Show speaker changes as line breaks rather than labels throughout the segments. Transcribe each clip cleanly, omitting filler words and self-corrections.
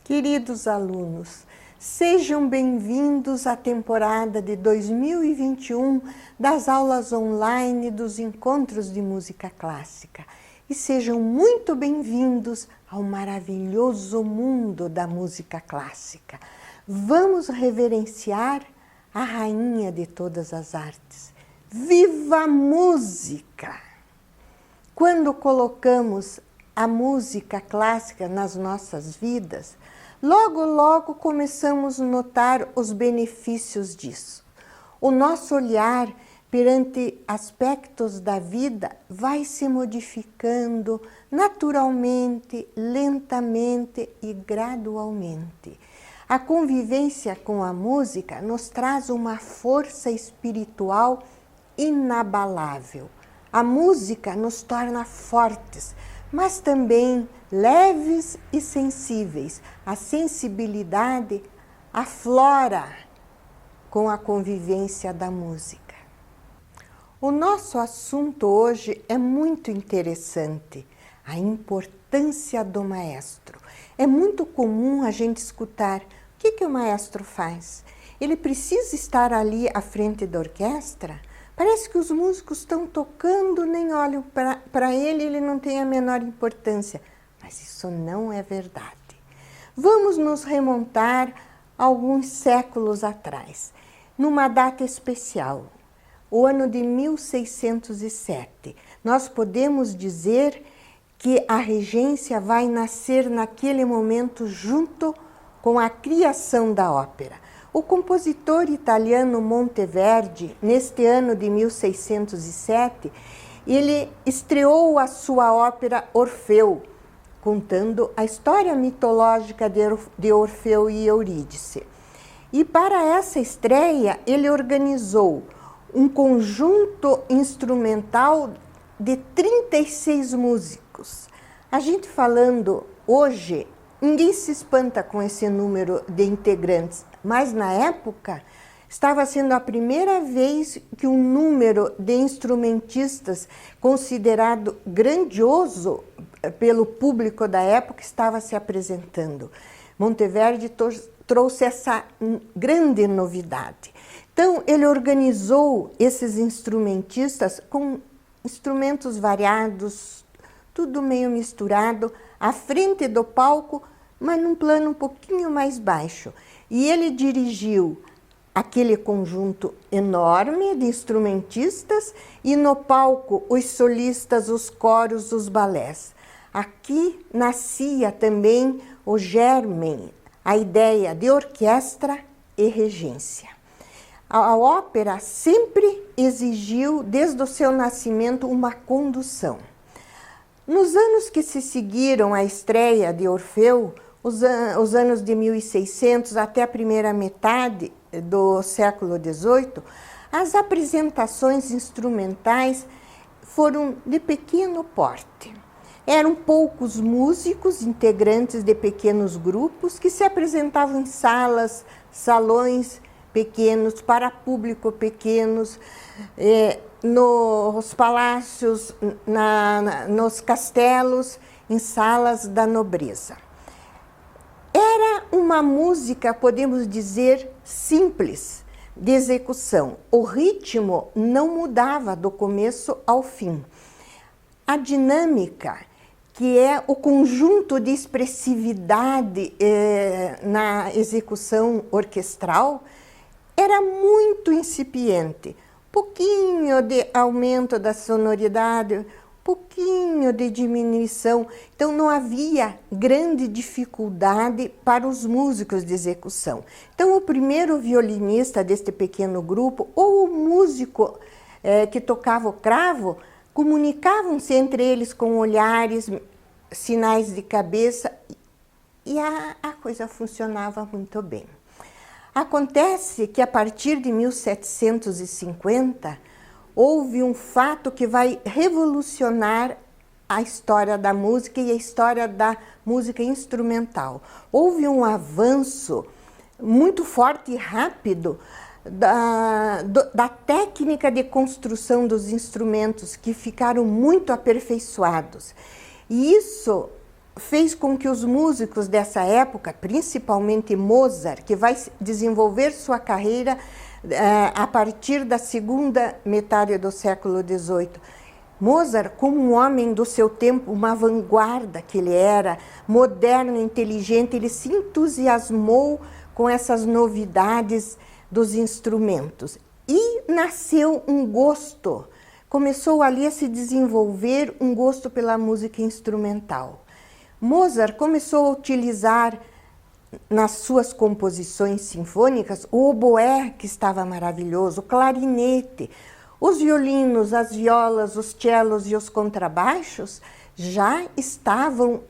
Queridos alunos, sejam bem-vindos à temporada de 2021 das aulas online dos Encontros de Música Clássica e sejam muito bem-vindos ao maravilhoso mundo da música clássica. Vamos reverenciar a rainha de todas as artes. Viva a música! Quando colocamos a música clássica nas nossas vidas, logo começamos a notar os benefícios disso. O nosso olhar perante aspectos da vida vai se modificando naturalmente, lentamente e gradualmente. A convivência com a música nos traz uma força espiritual inabalável. A música nos torna fortes, mas também leves e sensíveis. A sensibilidade aflora com a convivência da música. O nosso assunto hoje é muito interessante, a importância do maestro. É muito comum a gente escutar: o que o maestro faz? Ele precisa estar ali à frente da orquestra? Parece que os músicos estão tocando, nem olham para ele, ele não tem a menor importância. Mas isso não é verdade. Vamos nos remontar alguns séculos atrás, numa data especial, o ano de 1607. Nós podemos dizer que a regência vai nascer naquele momento junto com a criação da ópera. O compositor italiano Monteverdi, neste ano de 1607, ele estreou a sua ópera Orfeu, contando a história mitológica de Orfeu e Eurídice. E para essa estreia, ele organizou um conjunto instrumental de 36 músicos. A gente falando hoje, ninguém se espanta com esse número de integrantes, mas na época estava sendo a primeira vez que um número de instrumentistas considerado grandioso pelo público da época estava se apresentando. Monteverdi trouxe essa grande novidade. Então, ele organizou esses instrumentistas com instrumentos variados, tudo meio misturado, à frente do palco, mas num plano um pouquinho mais baixo. E ele dirigiu aquele conjunto enorme de instrumentistas e no palco os solistas, os coros, os balés. Aqui nascia também o germen, a ideia de orquestra e regência. A ópera sempre exigiu, desde o seu nascimento, uma condução. Nos anos que se seguiram à estreia de Orfeu, os anos de 1600 até a primeira metade do século XVIII, as apresentações instrumentais foram de pequeno porte. Eram poucos músicos, integrantes de pequenos grupos, que se apresentavam em salas, salões pequenos, para público pequenos, nos palácios, nos castelos, em salas da nobreza. Era uma música, podemos dizer, simples de execução. O ritmo não mudava do começo ao fim. A dinâmica, que é o conjunto de expressividade na execução orquestral, era muito incipiente. Pouquinho de aumento da sonoridade, pouquinho de diminuição. Então, não havia grande dificuldade para os músicos de execução. Então, o primeiro violinista deste pequeno grupo, ou o músico que tocava o cravo, comunicavam-se entre eles com olhares, sinais de cabeça, e a coisa funcionava muito bem. Acontece que, a partir de 1750, houve um fato que vai revolucionar a história da música e a história da música instrumental. Houve um avanço muito forte e rápido da técnica de construção dos instrumentos, que ficaram muito aperfeiçoados. E isso fez com que os músicos dessa época, principalmente Mozart, que vai desenvolver sua carreira a partir da segunda metade do século XVIII. Mozart, como um homem do seu tempo, uma vanguarda que ele era, moderno, inteligente, ele se entusiasmou com essas novidades dos instrumentos. E nasceu um gosto, começou ali a se desenvolver um gosto pela música instrumental. Mozart começou a utilizar nas suas composições sinfônicas o oboé, que estava maravilhoso, o clarinete, os violinos, as violas, os cellos e os contrabaixos já estavam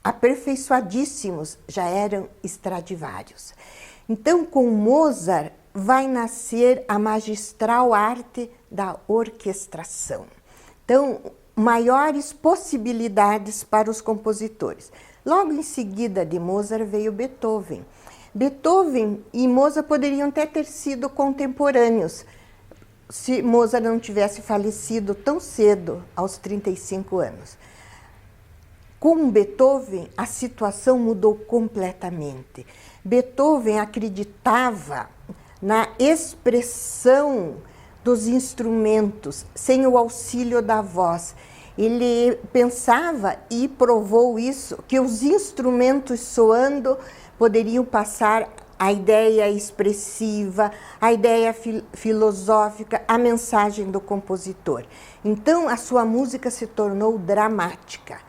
aperfeiçoadíssimos, já eram Stradivarius. Então, com Mozart, vai nascer a magistral arte da orquestração. Então, maiores possibilidades para os compositores. Logo em seguida de Mozart veio Beethoven. Beethoven e Mozart poderiam até ter sido contemporâneos, se Mozart não tivesse falecido tão cedo, aos 35 anos. Com Beethoven, a situação mudou completamente. Beethoven acreditava na expressão dos instrumentos, sem o auxílio da voz. Ele pensava, e provou isso, que os instrumentos soando poderiam passar a ideia expressiva, a ideia filosófica, a mensagem do compositor. Então, a sua música se tornou dramática.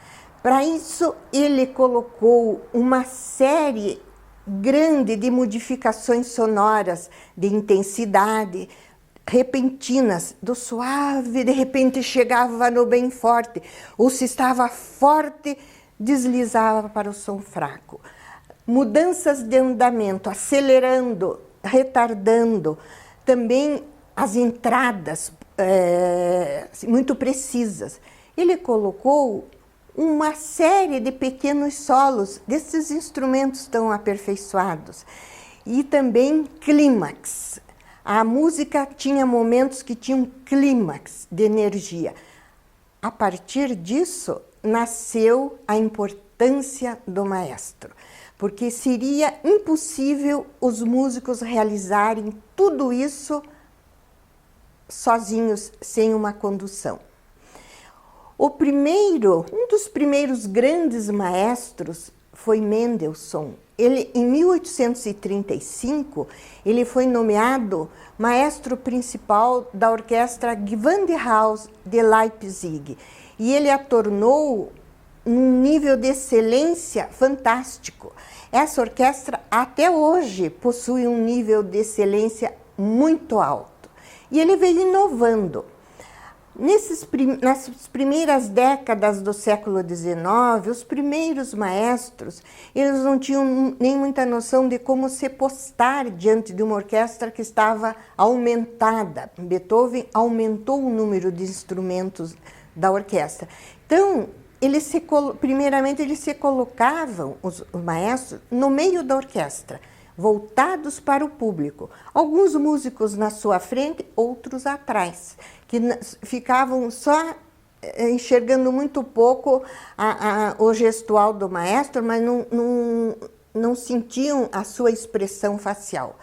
Para isso, ele colocou uma série grande de modificações sonoras, de intensidade, repentinas, do suave, de repente chegava no bem forte, ou se estava forte, deslizava para o som fraco. Mudanças de andamento, acelerando, retardando, também as entradas muito precisas. Ele colocou uma série de pequenos solos desses instrumentos tão aperfeiçoados. E também clímax. A música tinha momentos que tinham clímax de energia. A partir disso, nasceu a importância do maestro, porque seria impossível os músicos realizarem tudo isso sozinhos, sem uma condução. Um dos primeiros grandes maestros foi Mendelssohn. Ele, em 1835, ele foi nomeado maestro principal da orquestra Gewandhaus de Leipzig. E ele a tornou num nível de excelência fantástico. Essa orquestra, até hoje, possui um nível de excelência muito alto. E ele veio inovando. Nas primeiras décadas do século XIX, os primeiros maestros, eles não tinham nem muita noção de como se postar diante de uma orquestra que estava aumentada. Beethoven aumentou o número de instrumentos da orquestra. Então, primeiramente, eles se colocavam, os maestros, no meio da orquestra, voltados para o público. Alguns músicos na sua frente, outros atrás, que ficavam só enxergando muito pouco o gestual do maestro, mas não sentiam a sua expressão facial.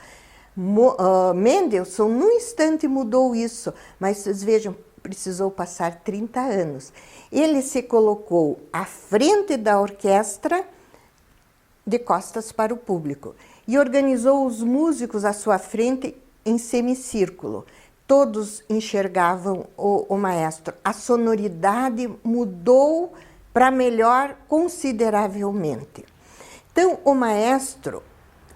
Mendelssohn, num instante, mudou isso, mas vocês vejam, precisou passar 30 anos. Ele se colocou à frente da orquestra, de costas para o público, e organizou os músicos à sua frente em semicírculo. Todos enxergavam o maestro. A sonoridade mudou para melhor consideravelmente. Então, o maestro,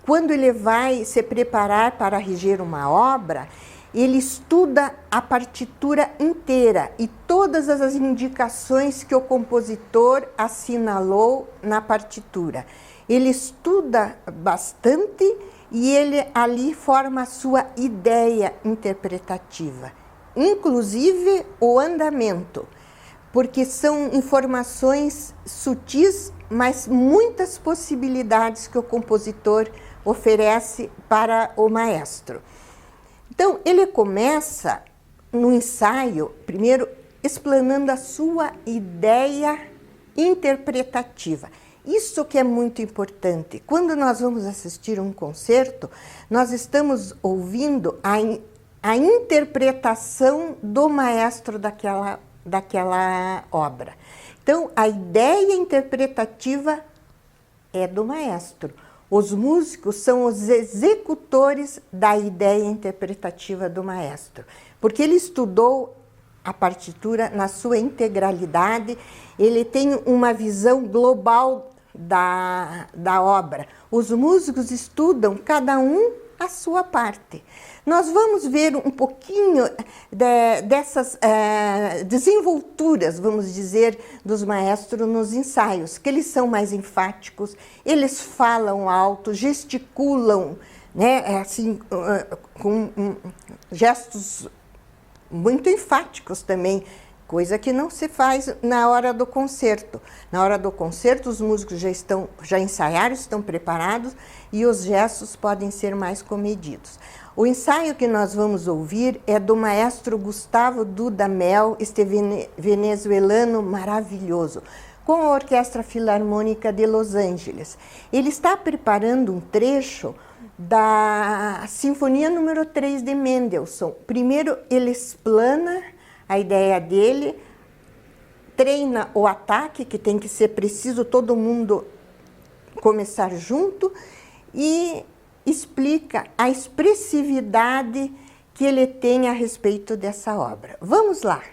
quando ele vai se preparar para reger uma obra, ele estuda a partitura inteira e todas as indicações que o compositor assinalou na partitura. Ele estuda bastante e ele ali forma a sua ideia interpretativa, inclusive o andamento, porque são informações sutis, mas muitas possibilidades que o compositor oferece para o maestro. Então, ele começa no ensaio, primeiro, explanando a sua ideia interpretativa. Isso que é muito importante. Quando nós vamos assistir um concerto, nós estamos ouvindo a interpretação do maestro daquela obra. Então, a ideia interpretativa é do maestro. Os músicos são os executores da ideia interpretativa do maestro, porque ele estudou a partitura na sua integralidade, ele tem uma visão global da obra. Os músicos estudam cada um a sua parte. Nós vamos ver um pouquinho dessas desenvolturas, vamos dizer, dos maestros nos ensaios, que eles são mais enfáticos, eles falam alto, gesticulam, né, assim, com gestos muito enfáticos também, coisa que não se faz na hora do concerto. Na hora do concerto, os músicos já ensaiaram, estão preparados e os gestos podem ser mais comedidos. O ensaio que nós vamos ouvir é do maestro Gustavo Dudamel, este venezuelano maravilhoso, com a Orquestra Filarmônica de Los Angeles. Ele está preparando um trecho da Sinfonia número 3 de Mendelssohn. Primeiro ele explana a ideia dele, treina o ataque, que tem que ser preciso, todo mundo começar junto, e explica a expressividade que ele tem a respeito dessa obra. Vamos lá!